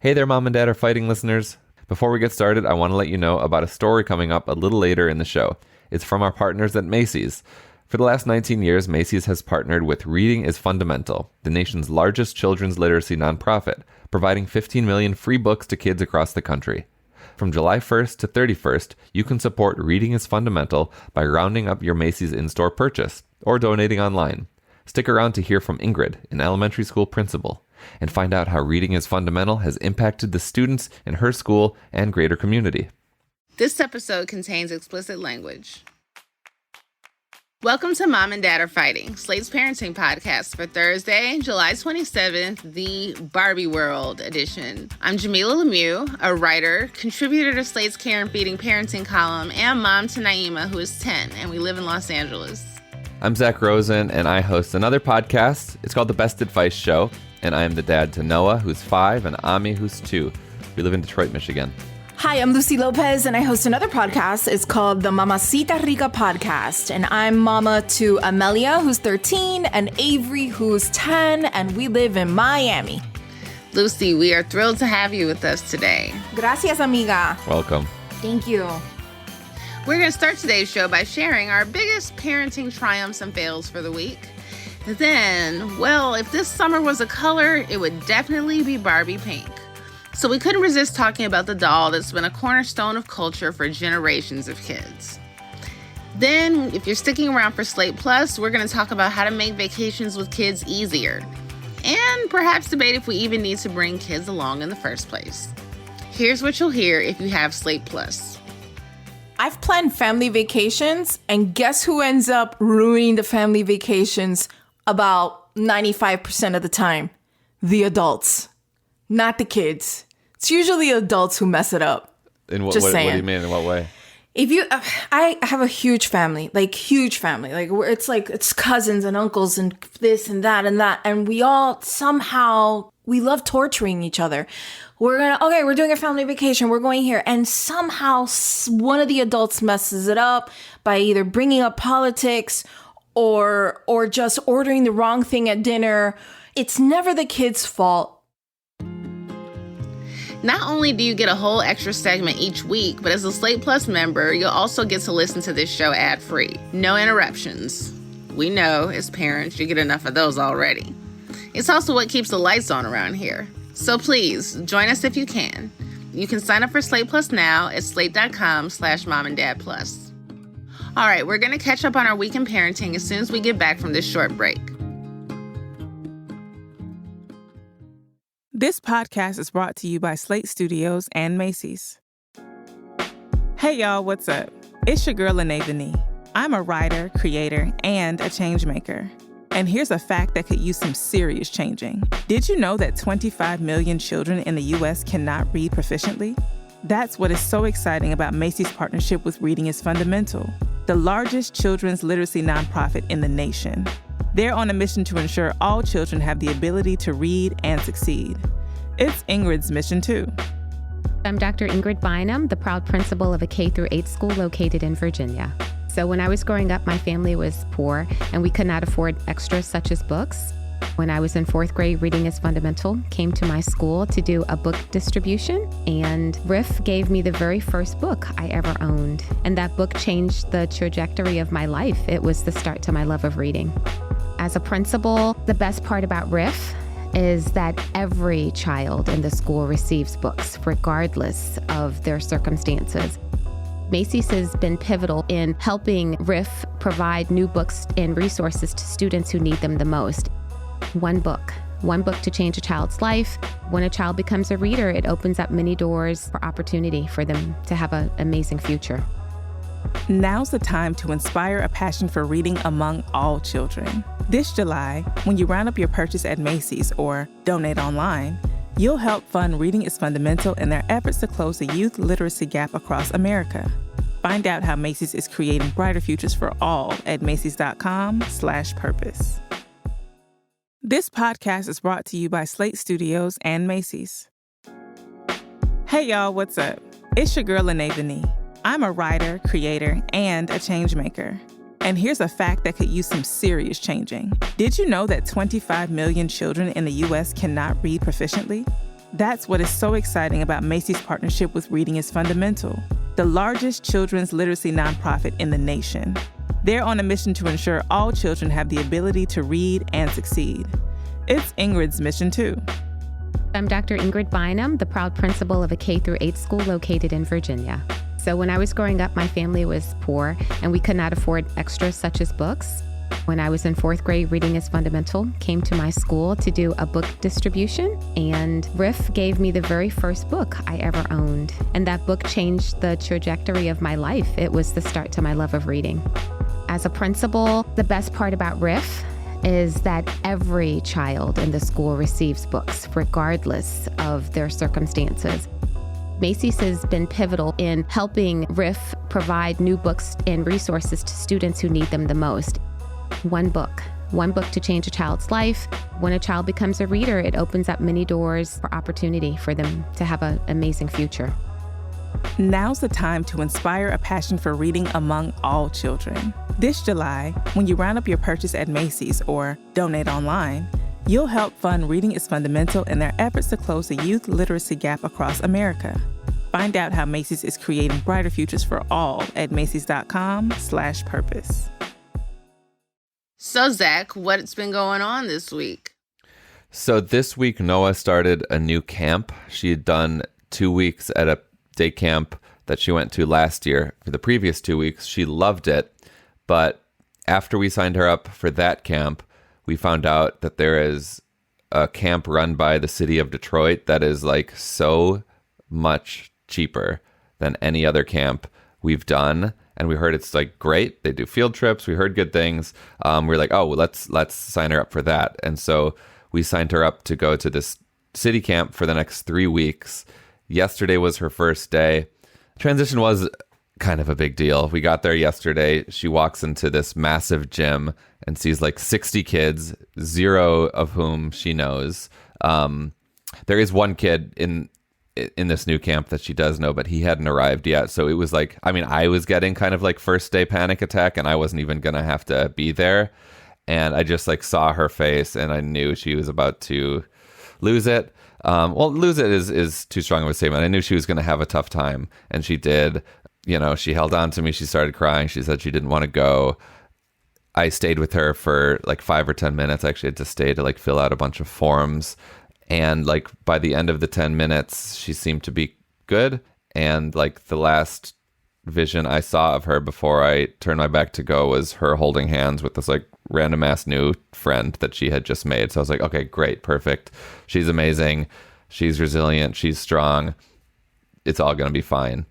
Hey there, Mom and Dad are fighting listeners. Before we get started, I want to let you know about a story coming up a little later in the show. It's from our partners at Macy's. For the last 19 years, Macy's has partnered with Reading is Fundamental, the nation's largest children's literacy nonprofit, providing 15 million free books to kids across the country. From July 1st to 31st, you can support Reading is Fundamental by rounding up your Macy's in-store purchase or donating online. Stick around to hear from Ingrid, an elementary school principal, and find out how Reading is Fundamental has impacted the students in her school and greater community. This episode contains explicit language. Welcome to Mom and Dad Are Fighting, Slate's parenting podcast for Thursday, July 27th, the Barbie World edition. I'm Jamilah Lemieux, a writer, contributor to Slate's Care and Feeding parenting column, and mom to Naima, who is 10, and we live in Los Angeles. I'm Zach Rosen, and I host another podcast. It's called The Best Advice Show, and I am the dad to Noah, who's 5, and Ami, who's 2. We live in Detroit, Michigan. Hi, I'm Lucy Lopez, and I host another podcast. It's called the Mamacita Rica podcast, and I'm mama to Amelia, who's 13, and Avery, who's 10, and we live in Miami. Lucy, we are thrilled to have you with us today. Gracias, amiga. Welcome. Thank you. We're going to start today's show by sharing our biggest parenting triumphs and fails for the week. Then, well, if this summer was a color, it would definitely be Barbie pink. So we couldn't resist talking about the doll that's been a cornerstone of culture for generations of kids. Then, if you're sticking around for Slate Plus, we're going to talk about how to make vacations with kids easier. And perhaps debate if we even need to bring kids along in the first place. Here's what you'll hear if you have Slate Plus. I've planned family vacations, and guess who ends up ruining the family vacations about 95% of the time? The adults, not the kids. It's usually adults who mess it up. What do you mean? In what way? I have a huge family, like where it's cousins and uncles and this and that, and we all somehow, we love torturing each other. We're doing a family vacation, we're going here, and somehow one of the adults messes it up by either bringing up politics or just ordering the wrong thing at dinner. It's never the kid's fault. Not only do you get a whole extra segment each week, but as a Slate Plus member, you'll also get to listen to this show ad-free. No interruptions. We know, as parents, you get enough of those already. It's also what keeps the lights on around here. So please, join us if you can. You can sign up for Slate Plus now at slate.com/momanddadplus. All right, we're going to catch up on our week in parenting as soon as we get back from this short break. This podcast is brought to you by Slate Studios and Macy's. Hey y'all, what's up? It's your girl, Lene Denis. I'm a writer, creator, and a change maker. And here's a fact that could use some serious changing. Did you know that 25 million children in the U.S. cannot read proficiently? That's what is so exciting about Macy's partnership with Reading is Fundamental, the largest children's literacy nonprofit in the nation. They're on a mission to ensure all children have the ability to read and succeed. It's Ingrid's mission, too. I'm Dr. Ingrid Bynum, the proud principal of a K-8 school located in Virginia. So when I was growing up, my family was poor, and we could not afford extras such as books. When I was in 4th grade, Reading is Fundamental came to my school to do a book distribution, and RIF gave me the very first book I ever owned. And that book changed the trajectory of my life. It was the start to my love of reading. As a principal, the best part about RIF is that every child in the school receives books, regardless of their circumstances. Macy's has been pivotal in helping RIF provide new books and resources to students who need them the most. One book to change a child's life. When a child becomes a reader, it opens up many doors for opportunity for them to have an amazing future. Now's the time to inspire a passion for reading among all children. This July, when you round up your purchase at Macy's or donate online, you'll help fund Reading is Fundamental in their efforts to close the youth literacy gap across America. Find out how Macy's is creating brighter futures for all at macys.com/purpose. This podcast is brought to you by Slate Studios and Macy's. Hey y'all, what's up? It's your girl, Lene Denis. I'm a writer, creator, and a change maker. And here's a fact that could use some serious changing. Did you know that 25 million children in the U.S. cannot read proficiently? That's what is so exciting about Macy's partnership with Reading is Fundamental, the largest children's literacy nonprofit in the nation. They're on a mission to ensure all children have the ability to read and succeed. It's Ingrid's mission, too. I'm Dr. Ingrid Bynum, the proud principal of a K-8 school located in Virginia. So when I was growing up, my family was poor and we could not afford extras such as books. When I was in fourth grade, Reading is Fundamental came to my school to do a book distribution, and RIF gave me the very first book I ever owned. And that book changed the trajectory of my life. It was the start to my love of reading. As a principal, the best part about RIF is that every child in the school receives books, regardless of their circumstances. Macy's has been pivotal in helping RIF provide new books and resources to students who need them the most. One book to change a child's life. When a child becomes a reader, it opens up many doors for opportunity for them to have an amazing future. Now's the time to inspire a passion for reading among all children. This July, when you round up your purchase at Macy's or donate online, you'll help fund Reading is Fundamental in their efforts to close the youth literacy gap across America. Find out how Macy's is creating brighter futures for all at macys.com/purpose. So, Zach, what's been going on this week? So this week, Noah started a new camp. She had done 2 weeks at a day camp that she went to last year. For the previous 2 weeks, she loved it. But after we signed her up for that camp, we found out that there is a camp run by the city of Detroit that is like so much cheaper than any other camp we've done. And we heard it's like great. They do field trips. We heard good things. We're like, oh, well, let's sign her up for that. And so we signed her up to go to this city camp for the next 3 weeks. Yesterday was her first day. Transition was kind of a big deal. We got there yesterday. She walks into this massive gym and sees like 60 kids, 0 of whom she knows. There is one kid in this new camp that she does know, but he hadn't arrived yet. So it was like, I mean, I was getting kind of like first day panic attack, and I wasn't even going to have to be there. And I just like saw her face and I knew she was about to lose it. Well, lose it is too strong of a statement. I knew she was going to have a tough time, and she did. You know, she held on to me. She started crying. She said she didn't want to go. I stayed with her for like 5 or 10 minutes. I actually had to stay to like fill out a bunch of forms. And like by the end of the 10 minutes, she seemed to be good. And like the last vision I saw of her before I turned my back to go was her holding hands with this like random ass new friend that she had just made. So I was like, okay, great, perfect. She's amazing. She's resilient. She's strong. It's all going to be fine.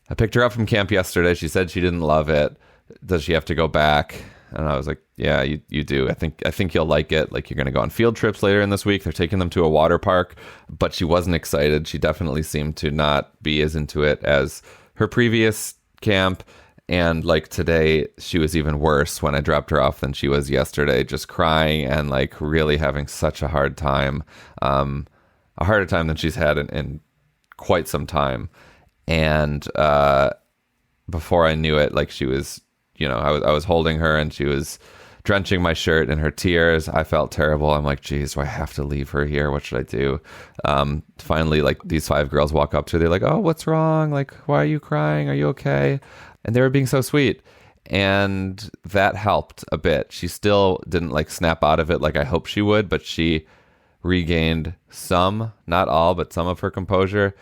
I picked her up from camp yesterday. She said she didn't love it. Does she have to go back? And I was like, yeah, you do. I think you'll like it. Like, you're going to go on field trips later in this week. They're taking them to a water park, but she wasn't excited. She definitely seemed to not be as into it as her previous camp. And like today, she was even worse when I dropped her off than she was yesterday, just crying and like really having such a hard time, a harder time than she's had in quite some time. And before I knew it, like she was, you know, I was holding her and she was drenching my shirt in her tears. I felt terrible. I'm like, geez, do I have to leave her here? What should I do? Finally, like these 5 girls walk up to her. They're like, oh, what's wrong? Like, why are you crying? Are you okay? And they were being so sweet. And that helped a bit. She still didn't like snap out of it like I hoped she would, but she regained some, not all, but some of her composure.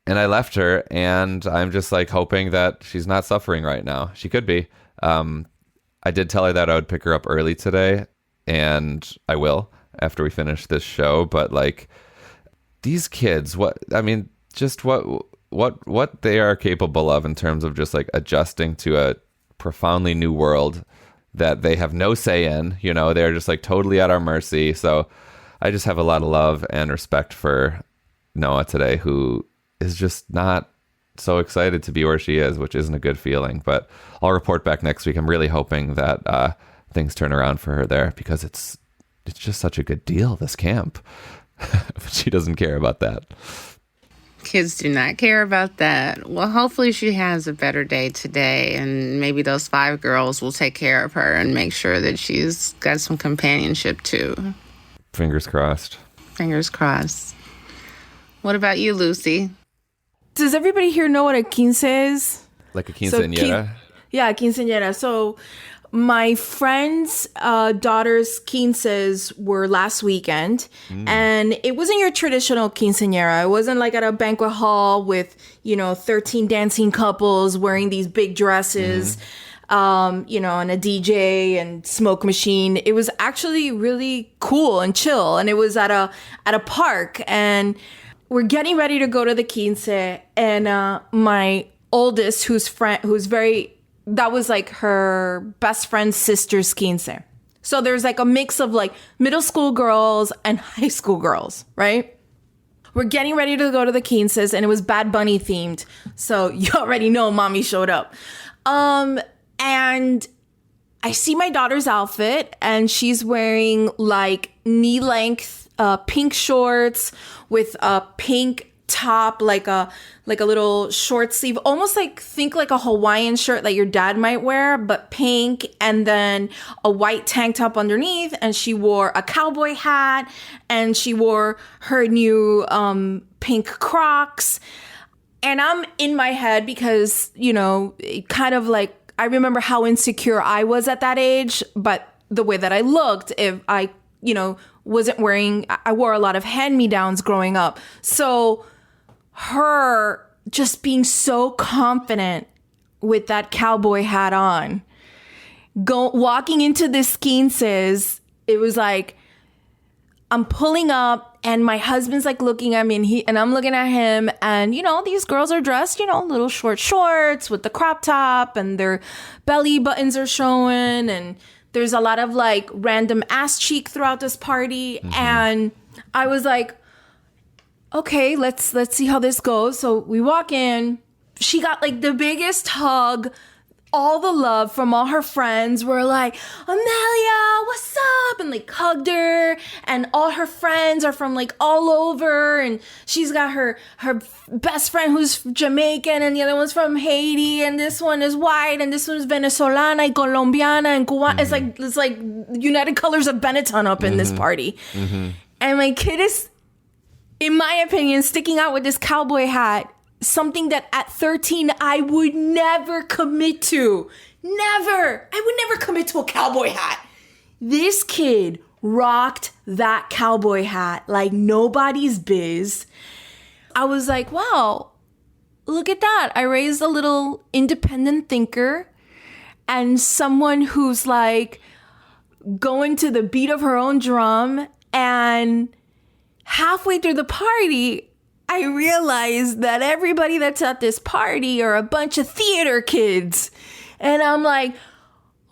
And I left her, and I'm just like hoping that she's not suffering right now. She could be. I did tell her that I would pick her up early today, and I will after we finish this show. But like these kids, what they are capable of in terms of just like adjusting to a profoundly new world that they have no say in. You know, they're just like totally at our mercy. So I just have a lot of love and respect for Noah today, who is just not so excited to be where she is, which isn't a good feeling. But I'll report back next week. I'm really hoping that things turn around for her there, because it's just such a good deal, this camp. But she doesn't care about that. Kids do not care about that. Well, hopefully she has a better day today, and maybe those 5 girls will take care of her and make sure that she's got some companionship too. Fingers crossed. Fingers crossed. What about you, Lucy? Does everybody here know what a quince is? Like a quinceañera? Yeah, quinceañera. So my friend's daughter's quinces were last weekend, and it wasn't your traditional quinceañera. It wasn't like at a banquet hall with, 13 dancing couples wearing these big dresses, and a DJ and smoke machine. It was actually really cool and chill, and it was at a park, and we're getting ready to go to the quince, and my oldest, that was like her best friend's sister's quince. So there's like a mix of like middle school girls and high school girls, right? We're getting ready to go to the quinces, and it was Bad Bunny themed. So you already know mommy showed up. And I see my daughter's outfit, and she's wearing like knee-length pink shorts with a pink top, like a little short sleeve, almost think like a Hawaiian shirt that your dad might wear, but pink, and then a white tank top underneath, and she wore a cowboy hat, and she wore her new pink Crocs. And I'm in my head because, kind of like, I remember how insecure I was at that age, but the way that I looked, if I, wasn't wearing, I wore a lot of hand-me-downs growing up. So her just being so confident with that cowboy hat on, walking into this quinces, it was like, I'm pulling up, and my husband's like looking at me, and I'm looking at him, and these girls are dressed, little short shorts with the crop top, and their belly buttons are showing, and there's a lot of like random ass cheek throughout this party. And I was like, okay, let's see how this goes. So we walk in. She got like the biggest hug, all the love from all her friends. Were like, Amelia, what's up? And like hugged her. And all her friends are from like all over. And she's got her best friend who's Jamaican, and the other one's from Haiti, and this one is white, and this one's Venezolana and Colombiana and Cubana. It's like United Colors of Benetton up in this party. And my kid is, in my opinion, sticking out with this cowboy hat, something that at 13 I would never commit to. Never. I would never commit to a cowboy hat. This kid rocked that cowboy hat like nobody's biz. I was like, wow, look at that. I raised a little independent thinker and someone who's like going to the beat of her own drum. And halfway through the party, I realized that everybody that's at this party are a bunch of theater kids. And I'm like,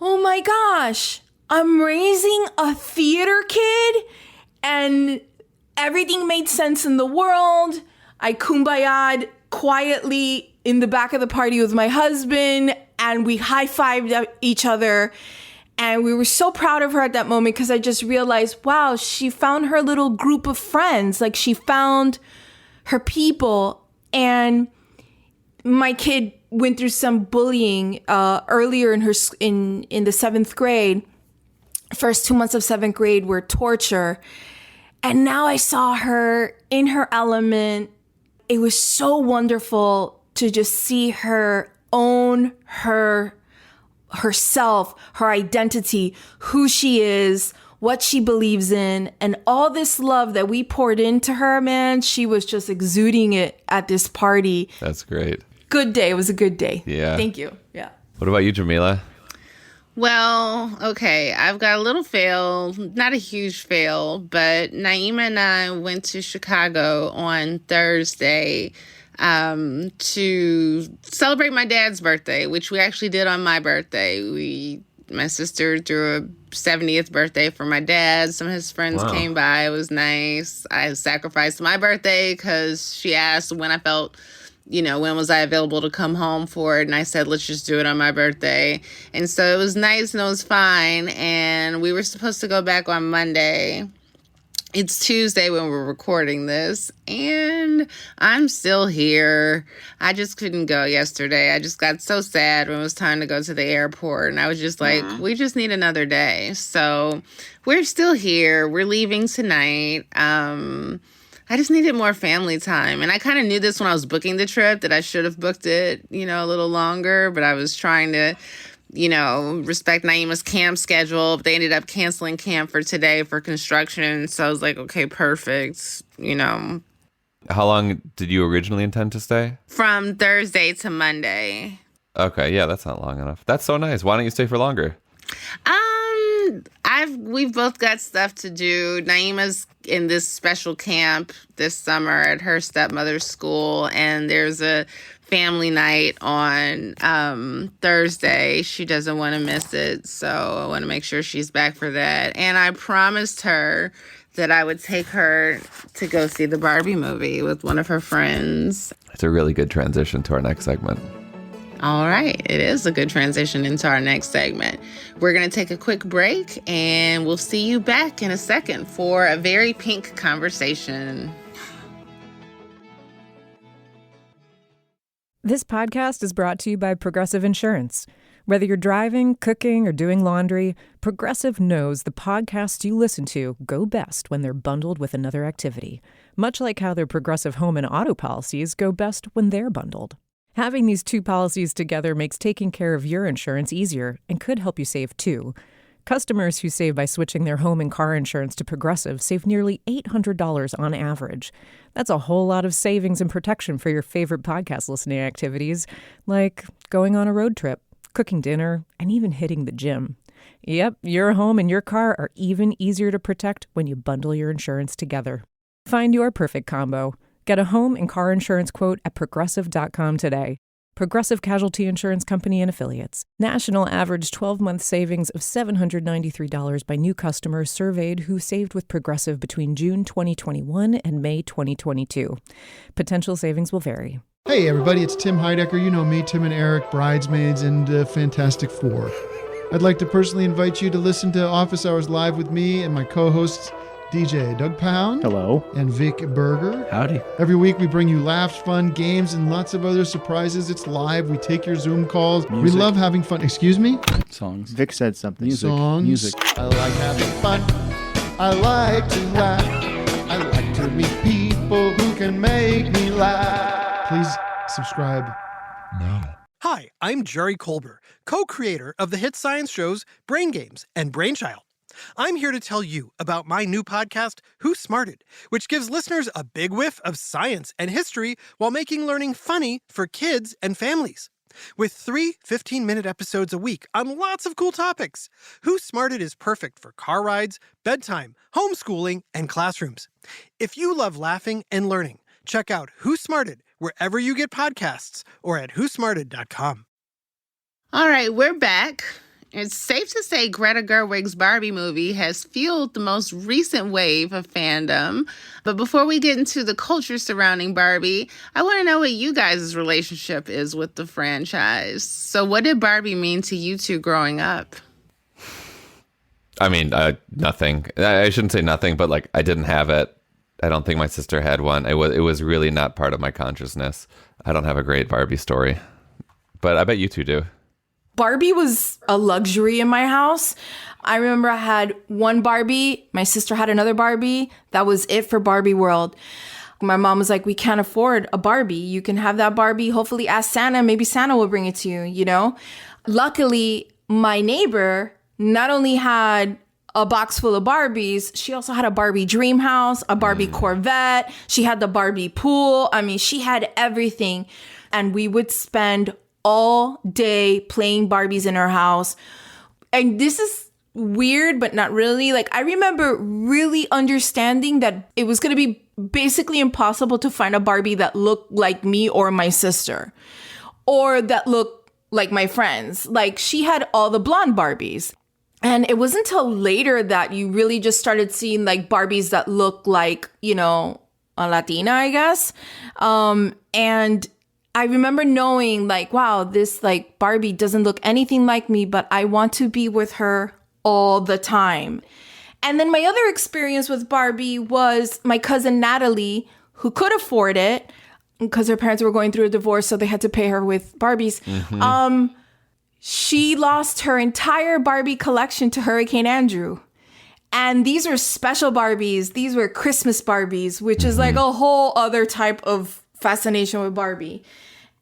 oh my gosh, I'm raising a theater kid? And everything made sense in the world. I kumbaya'd quietly in the back of the party with my husband, and we high-fived each other. And we were so proud of her at that moment because I just realized, wow, she found her little group of friends. Like, she found her people. And my kid went through some bullying earlier in the 7th grade. First 2 months of 7th grade were torture. And now I saw her in her element. It was so wonderful to just see her own herself, her identity, who she is, what she believes in, and all this love that we poured into her, man. She was just exuding it at this party. That's great. Good day. It was a good day. Yeah. Thank you. Yeah. What about you, Jamilah? Well, okay, I've got a little fail, not a huge fail, but Naima and I went to Chicago on Thursday to celebrate my dad's birthday, which we actually did on my birthday. My sister threw a 70th birthday for my dad. Some of his friends came by. It was nice. I sacrificed my birthday because she asked when I felt, when was I available to come home for it? And I said, let's just do it on my birthday. And so it was nice and it was fine. And we were supposed to go back on Monday. It's Tuesday when we're recording this, and I'm still here. I just couldn't go yesterday. I just got so sad when it was time to go to the airport, and I was just like, we just need another day. So we're still here. We're leaving tonight. I just needed more family time. And I kind of knew this when I was booking the trip, that I should have booked it, a little longer. But I was trying to, respect Naima's camp schedule. But they ended up canceling camp for today for construction. So I was like, okay, perfect, How long did you originally intend to stay? From Thursday to Monday. Okay, yeah, that's not long enough. That's so nice. Why don't you stay for longer? We've both got stuff to do. Naima's in this special camp this summer at her stepmother's school, and there's a family night on Thursday. She doesn't want to miss it, so I want to make sure she's back for that. And I promised her that I would take her to go see the Barbie movie with one of her friends. It's a really good transition to our next segment. All right. It is a good transition into our next segment. We're going to take a quick break, and we'll see you back in a second for a very pink conversation. This podcast is brought to you by Progressive Insurance. Whether you're driving, cooking, or doing laundry, Progressive knows the podcasts you listen to go best when they're bundled with another activity, much like how their Progressive home and auto policies go best when they're bundled. Having these two policies together makes taking care of your insurance easier and could help you save too. Customers who save by switching their home and car insurance to Progressive save nearly $800 on average. That's a whole lot of savings and protection for your favorite podcast listening activities, like going on a road trip, cooking dinner, and even hitting the gym. Yep, your home and your car are even easier to protect when you bundle your insurance together. Find your perfect combo. Get a home and car insurance quote at Progressive.com today. Progressive Casualty Insurance Company and Affiliates. National average 12-month savings of $793 by new customers surveyed who saved with Progressive between June 2021 and May 2022. Potential savings will vary. Hey everybody, it's Tim Heidecker. You know me, Tim and Eric, Bridesmaids, and Fantastic Four. I'd like to personally invite you to listen to Office Hours Live with me and my co-hosts, DJ Doug Pound. Hello. And Vic Berger. Howdy. Every week we bring you laughs, fun, games, and lots of other surprises. It's live. We take your Zoom calls. Music. We love having fun. Excuse me? Songs. Vic said something. Music. Songs. Music. I like having fun. I like to laugh. I like to meet people who can make me laugh. Please subscribe now. Hi, I'm Jerry Colbert, co-creator of the hit science shows Brain Games and Brainchild. I'm here to tell you about my new podcast, Who Smarted, which gives listeners a big whiff of science and history while making learning funny for kids and families. With 3 15-minute episodes a week on lots of cool topics, Who Smarted is perfect for car rides, bedtime, homeschooling, and classrooms. If you love laughing and learning, check out Who Smarted wherever you get podcasts or at whosmarted.com. All right, we're back. It's safe to say Greta Gerwig's Barbie movie has fueled the most recent wave of fandom. But before we get into the culture surrounding Barbie, I want to know what you guys' relationship is with the franchise. So what did Barbie mean to you two growing up? I mean, nothing. I shouldn't say nothing, but like I didn't have it. I don't think my sister had one. It was really not part of my consciousness. I don't have a great Barbie story, but I bet you two do. Barbie was a luxury in my house. I remember I had one Barbie. My sister had another Barbie. That was it for Barbie World. My mom was like, we can't afford a Barbie. You can have that Barbie. Hopefully ask Santa. Maybe Santa will bring it to you, you know? Luckily, my neighbor not only had a box full of Barbies, she also had a Barbie dream house, a Barbie Corvette. She had the Barbie pool. I mean, she had everything. And we would spend all day playing Barbies in her house. And this is weird, but not really. Like, I remember really understanding that it was going to be basically impossible to find a Barbie that looked like me or my sister, or that looked like my friends. Like, she had all the blonde Barbies. And it wasn't until later that you really just started seeing like Barbies that look like, you know, a Latina, I guess. And I remember knowing like, wow, this like Barbie doesn't look anything like me, but I want to be with her all the time. And then my other experience with Barbie was my cousin Natalie, who could afford it because her parents were going through a divorce, so they had to pay her with Barbies. She lost her entire Barbie collection to Hurricane Andrew. And these are special Barbies. These were Christmas Barbies, which is like a whole other type of fascination with Barbie.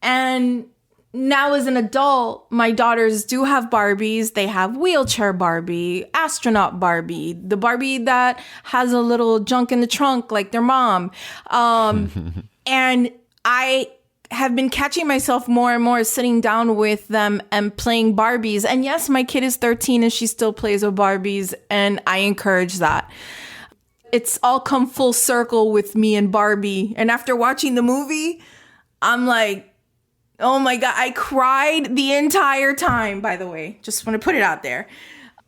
And now as an adult, my daughters do have Barbies. They have wheelchair Barbie, astronaut Barbie, the Barbie that has a little junk in the trunk like their mom. And I have been catching myself more and more sitting down with them and playing Barbies. And yes, my kid is 13 and she still plays with Barbies, and I encourage that. It's all come full circle with me and Barbie. And after watching the movie, I'm like, oh my God, I cried the entire time, by the way. Just want to put it out there.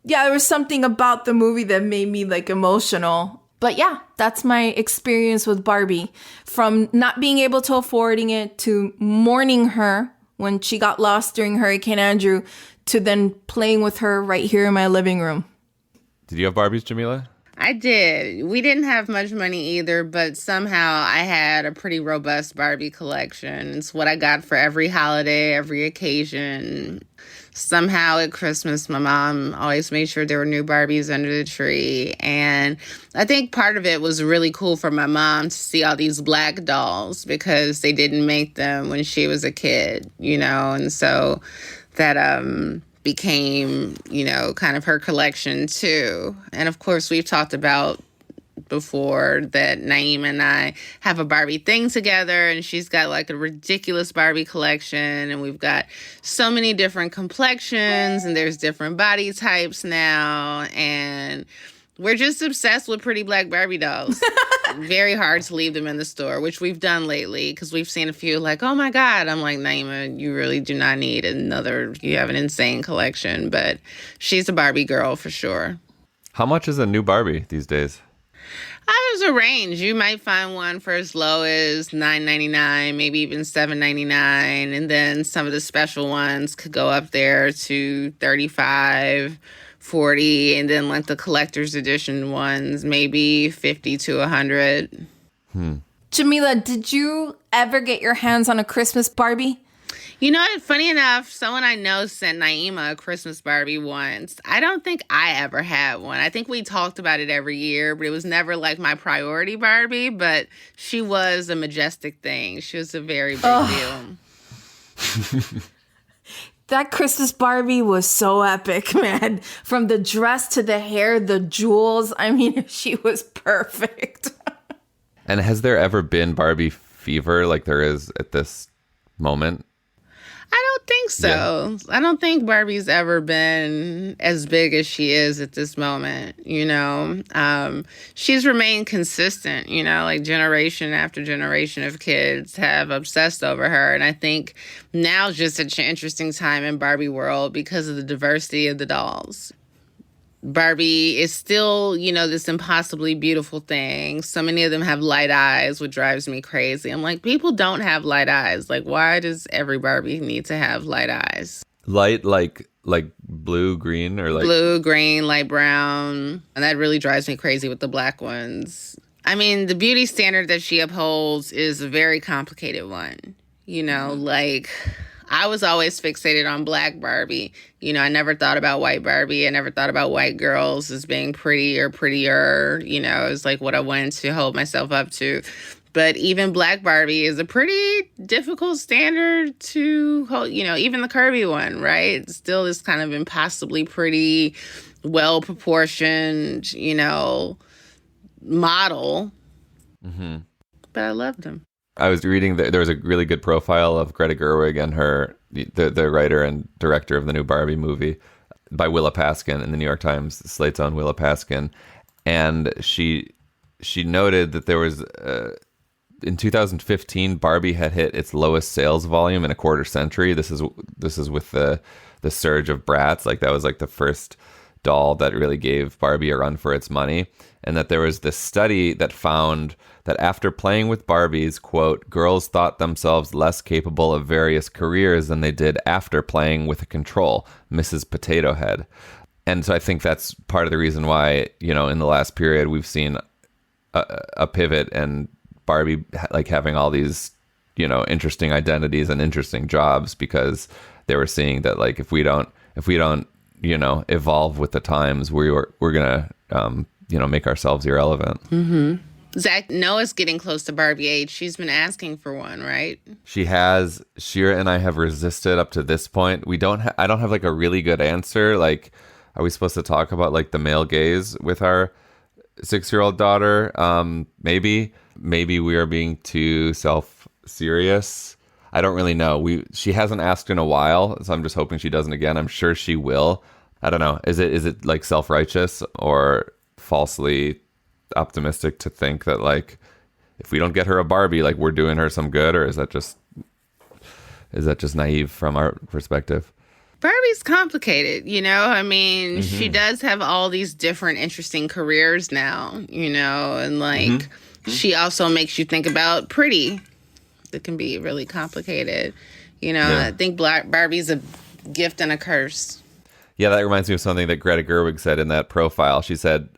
Yeah, there was something about the movie that made me like emotional. But yeah, that's my experience with Barbie. From not being able to affording it, to mourning her when she got lost during Hurricane Andrew, to then playing with her right here in my living room. Did you have Barbies, Jamilah? I did. We didn't have much money either, but somehow I had a pretty robust Barbie collection. It's what I got for every holiday, every occasion. Somehow at Christmas, my mom always made sure there were new Barbies under the tree. And I think part of it was really cool for my mom to see all these black dolls because they didn't make them when she was a kid, you know? And so that became, you know, kind of her collection too. And of course, we've talked about before that Naeem and I have a Barbie thing together, and she's got like a ridiculous Barbie collection, and we've got so many different complexions, and there's different body types now, and we're just obsessed with pretty black Barbie dolls. Very hard to leave them in the store, which we've done lately because we've seen a few like, oh my God. I'm like, Naima, you really do not need another. You have an insane collection, but she's a Barbie girl for sure. How much is a new Barbie these days? There's a range. You might find one for as low as $9.99, maybe even $7.99, and then some of the special ones could go up there to $35, $40, and then like the collector's edition ones, maybe $50 to $100. Jamilah, did you ever get your hands on a Christmas Barbie? You know, funny enough, someone I know sent Naima a Christmas Barbie once. I don't think I ever had one. I think we talked about it every year, but it was never like my priority Barbie. But she was a majestic thing. She was a very big deal. That Christmas Barbie was so epic, man. From the dress to the hair, the jewels. I mean, she was perfect. And has there ever been Barbie fever like there is at this moment? I don't think so. Yeah. I don't think Barbie's ever been as big as she is at this moment, you know. She's remained consistent, you know, like generation after generation of kids have obsessed over her. And I think now's just such an interesting time in Barbie World because of the diversity of the dolls. Barbie is still, you know, this impossibly beautiful thing. So many of them have light eyes, which drives me crazy. I'm like, people don't have light eyes. Like, why does every Barbie need to have light eyes? Light like blue, green, or like blue, green, light brown. And that really drives me crazy with the black ones. I mean, the beauty standard that she upholds is a very complicated one. You know, like, I was always fixated on black Barbie. You know, I never thought about white Barbie. I never thought about white girls as being pretty or prettier. You know, it was like what I wanted to hold myself up to. But even black Barbie is a pretty difficult standard to hold. You know, even the curvy one, right? It's still this kind of impossibly pretty, well-proportioned, you know, model. Mm-hmm. But I loved them. I was reading that there was a really good profile of Greta Gerwig and her, the writer and director of the new Barbie movie, by Willa Paskin in the New York Times, Slate's own Willa Paskin. And she noted that there was, in 2015, Barbie had hit its lowest sales volume in a quarter century. This is with the surge of Bratz. Like, that was like the first doll that really gave Barbie a run for its money. And that there was this study that found that after playing with Barbies, quote, girls thought themselves less capable of various careers than they did after playing with a control, Mrs. Potato Head. And so I think that's part of the reason why, you know, in the last period, we've seen a pivot and Barbie like having all these, you know, interesting identities and interesting jobs, because they were seeing that, like, if we don't, you know, evolve with the times, we're gonna make ourselves irrelevant. Mm-hmm. Zach, Noah's getting close to Barbie age. She's been asking for one, right? She has. Shira and I have resisted up to this point. I don't have like a really good answer. Like, are we supposed to talk about like the male gaze with our 6-year-old daughter? Maybe we are being too self-serious. I don't really know. She hasn't asked in a while, so I'm just hoping she doesn't again. I'm sure she will. I don't know. Is it like self-righteous or falsely optimistic to think that like if we don't get her a Barbie, like we're doing her some good, or is that just naive from our perspective? Barbie's complicated, I mean, she does have all these different interesting careers now, and like she also makes you think about pretty. That can be really complicated. I think Barbie's a gift and a curse. Yeah, that reminds me of something that Greta Gerwig said in that profile. She said,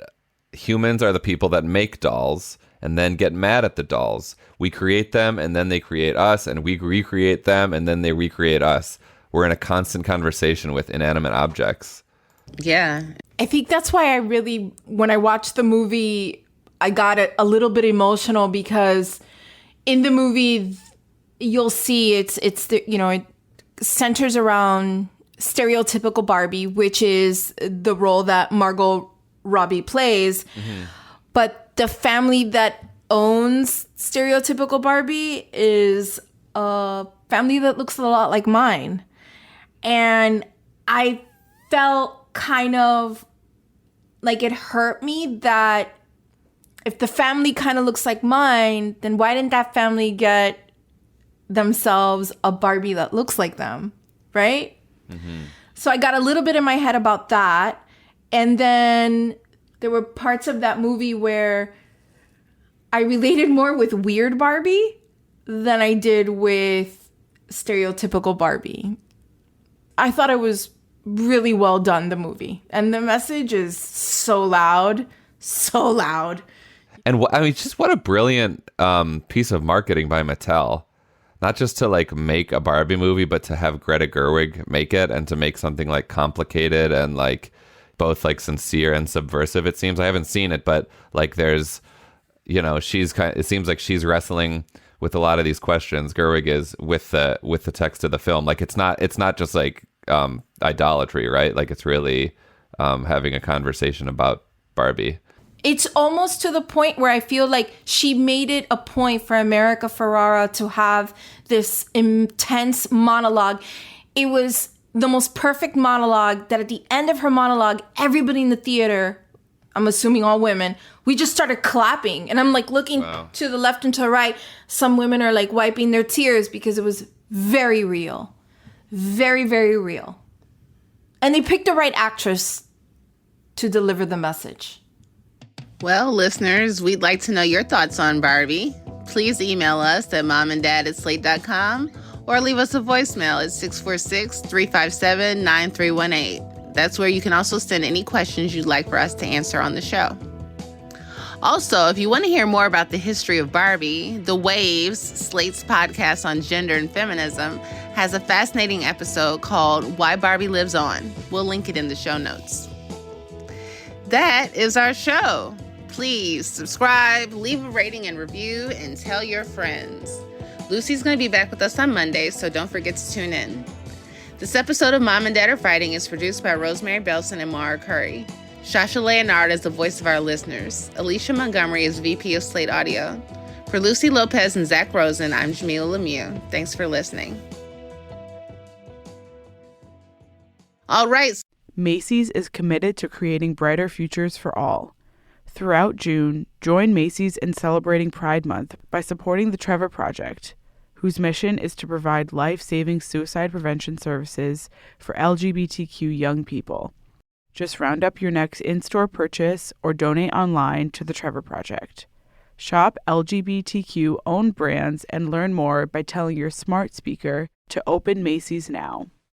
humans are the people that make dolls and then get mad at the dolls. We create them and then they create us, and we recreate them and then they recreate us. We're in a constant conversation with inanimate objects. Yeah. I think that's why when I watched the movie, I got a little bit emotional, because in the movie, you'll see it centers around stereotypical Barbie, which is the role that Margot Robbie plays. But the family that owns stereotypical Barbie is a family that looks a lot like mine. And I felt kind of like it hurt me that if the family kind of looks like mine, then why didn't that family get themselves a Barbie that looks like them, right? So I got a little bit in my head about that. And then there were parts of that movie where I related more with weird Barbie than I did with stereotypical Barbie. I thought it was really well done, the movie. And the message is so loud, so loud. And just what a brilliant piece of marketing by Mattel. Not just to like make a Barbie movie, but to have Greta Gerwig make it and to make something like complicated and like both like sincere and subversive. It seems, I haven't seen it, but like there's, it seems like she's wrestling with a lot of these questions. Gerwig is with the text of the film. Like it's not just like idolatry, right? Like it's really having a conversation about Barbie. It's almost to the point where I feel like she made it a point for America Ferrera to have this intense monologue. It was the most perfect monologue that at the end of her monologue, everybody in the theater, I'm assuming all women, we just started clapping. And I'm like looking to the left and to the right. Some women are like wiping their tears because it was very real. Very, very real. And they picked the right actress to deliver the message. Well, listeners, we'd like to know your thoughts on Barbie. Please email us at momanddad@slate.com or leave us a voicemail at 646-357-9318. That's where you can also send any questions you'd like for us to answer on the show. Also, if you want to hear more about the history of Barbie, The Waves, Slate's podcast on gender and feminism, has a fascinating episode called Why Barbie Lives On. We'll link it in the show notes. That is our show. Please subscribe, leave a rating and review, and tell your friends. Lucy's going to be back with us on Monday, so don't forget to tune in. This episode of Mom and Dad Are Fighting is produced by Rosemary Belson and Mara Curry. Shasha Leonard is the voice of our listeners. Alicia Montgomery is VP of Slate Audio. For Lucy Lopez and Zach Rosen, I'm Jamilah Lemieux. Thanks for listening. All right. Macy's is committed to creating brighter futures for all. Throughout June, join Macy's in celebrating Pride Month by supporting the Trevor Project, whose mission is to provide life-saving suicide prevention services for LGBTQ young people. Just round up your next in-store purchase or donate online to the Trevor Project. Shop LGBTQ-owned brands and learn more by telling your smart speaker to open Macy's now.